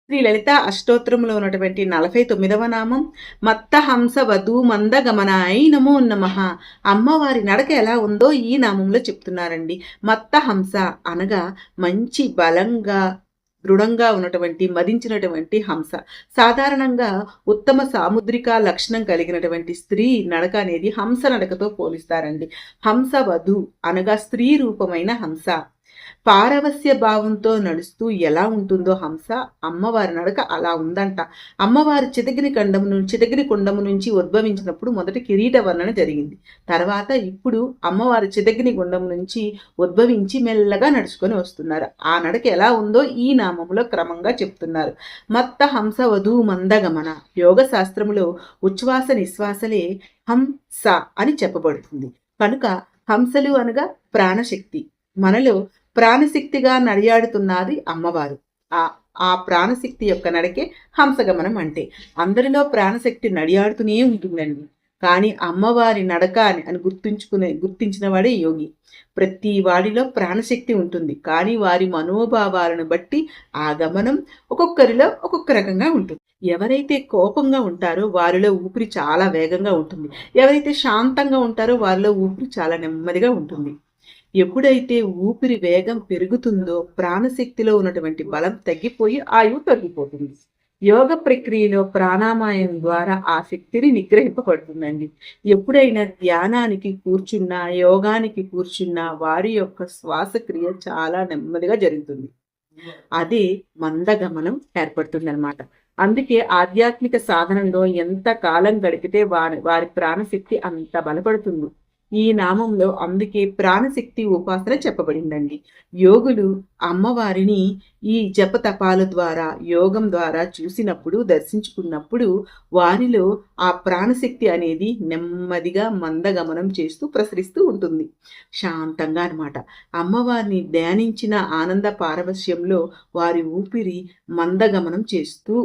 శ్రీ లలిత అష్టోత్తరంలో ఉన్నటువంటి 49వ నామం మత్త హంస వధూ మందగమనాయ నమో నమః. అమ్మవారి నడక ఎలా ఉందో ఈ నామంలో చెప్తున్నారండి. మత్త హంస అనగా మంచి బలంగా దృఢంగా ఉన్నటువంటి మదించినటువంటి హంస. సాధారణంగా ఉత్తమ సాముద్రిక లక్షణం కలిగినటువంటి స్త్రీ నడక అనేది హంస నడకతో పోలిస్తారండి. హంస వధు అనగా స్త్రీ రూపమైన హంస. పారవస్య భావంతో నడుస్తూ ఎలా ఉంటుందో హంస, అమ్మవారి నడక అలా ఉందంట. అమ్మవారి చితగిరి కొండము నుంచి ఉద్భవించినప్పుడు మొదట కిరీట వర్ణన జరిగింది. తర్వాత ఇప్పుడు అమ్మవారి చితగిరి గుండము నుంచి ఉద్భవించి మెల్లగా నడుచుకొని వస్తున్నారు. ఆ నడక ఎలా ఉందో ఈ నామములో క్రమంగా చెప్తున్నారు. మత్త హంస వధూ మందగమన. యోగ శాస్త్రములో ఉచ్ఛ్వాస నిశ్వాసలే హంస అని చెప్పబడుతుంది. కనుక హంసలు అనగా ప్రాణశక్తి. మనలో ప్రాణశక్తిగా నడియాడుతున్నది అమ్మవారు. ఆ ఆ ప్రాణశక్తి యొక్క నడకే హంసగమనం అంటే. అందరిలో ప్రాణశక్తి నడియాడుతూనే ఉంటుందండి. కానీ అమ్మవారి నడక అని గుర్తించిన వాడే యోగి. ప్రతి వాడిలో ప్రాణశక్తి ఉంటుంది. కానీ వారి మనోభావాలను బట్టి ఆ గమనం ఒక్కొక్కరిలో ఒక్కొక్క రకంగా ఉంటుంది. ఎవరైతే కోపంగా ఉంటారో వారిలో ఊపిరి చాలా వేగంగా ఉంటుంది. ఎవరైతే శాంతంగా ఉంటారో వారిలో ఊపిరి చాలా నెమ్మదిగా ఉంటుంది. ఎప్పుడైతే ఊపిరి వేగం పెరుగుతుందో ప్రాణశక్తిలో ఉన్నటువంటి బలం తగ్గిపోయి ఆయువు తగ్గిపోతుంది. యోగ ప్రక్రియలో ప్రాణాయామం ద్వారా ఆ శక్తిని నిగ్రహింపబడుతుందండి. ఎప్పుడైనా ధ్యానానికి కూర్చున్నా, యోగానికి కూర్చున్నా వారి యొక్క శ్వాసక్రియ చాలా నెమ్మదిగా జరుగుతుంది. అదే మందగమనం ఏర్పడుతుందన్నమాట. అందుకే ఆధ్యాత్మిక సాధనంలో ఎంత కాలం గడిపితే వారి ప్రాణశక్తి అంత బలపడుతుంది. ఈ నామంలో అందుకే ప్రాణశక్తి ఉపాసన చెప్పబడిందండి. యోగులు అమ్మవారిని ఈ జపతపాల ద్వారా, యోగం ద్వారా చూసినప్పుడు, దర్శించుకున్నప్పుడు వారిలో ఆ ప్రాణశక్తి అనేది నెమ్మదిగా మందగమనం చేస్తూ ప్రసరిస్తూ ఉంటుంది. శాంతంగా అనమాట. అమ్మవారిని ధ్యానించిన ఆనంద పారవశ్యంలో వారి ఊపిరి మందగమనం చేస్తూ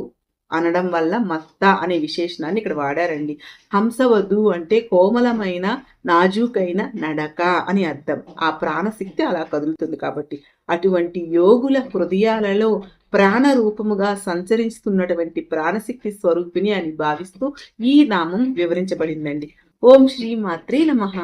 అనడం వల్ల మత్త అనే విశేషణాన్ని ఇక్కడ వాడారండి. హంసవధు అంటే కోమలమైన నాజూకైన నడక అని అర్థం. ఆ ప్రాణశక్తి అలా కదులుతుంది కాబట్టి. అటువంటి యోగుల హృదయాలలో ప్రాణ రూపముగా సంచరిస్తున్నటువంటి ప్రాణశక్తి స్వరూపిణి అని భావిస్తూ ఈ నామం వివరించబడిందండి. ఓం శ్రీ మాత్రే నమః.